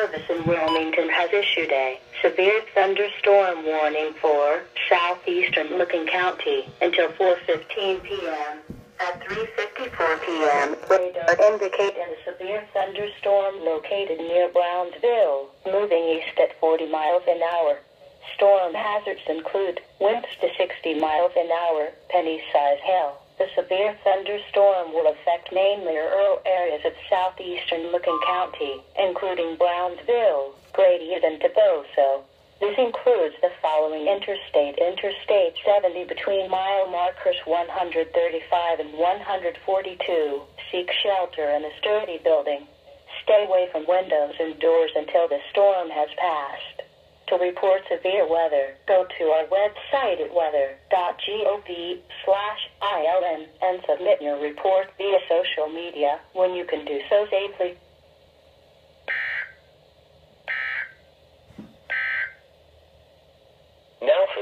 Service in Wilmington has issued a severe thunderstorm warning for southeastern Licking County until 4:15 p.m. At 3:54 p.m., radar indicated a severe thunderstorm located near Brownsville, moving east at 40 miles an hour. Storm hazards include winds to 60 miles an hour, penny-sized hail. The severe thunderstorm will affect mainly rural areas of southeastern Licking County, including Brownsville, Grady, and Toboso. This includes the following Interstate 70 between mile markers 135 and 142. Seek shelter in a sturdy building. Stay away from windows and doors until the storm has passed. To report severe weather, go to our website at weather.gov/ILN and submit your report via social media when you can do so safely.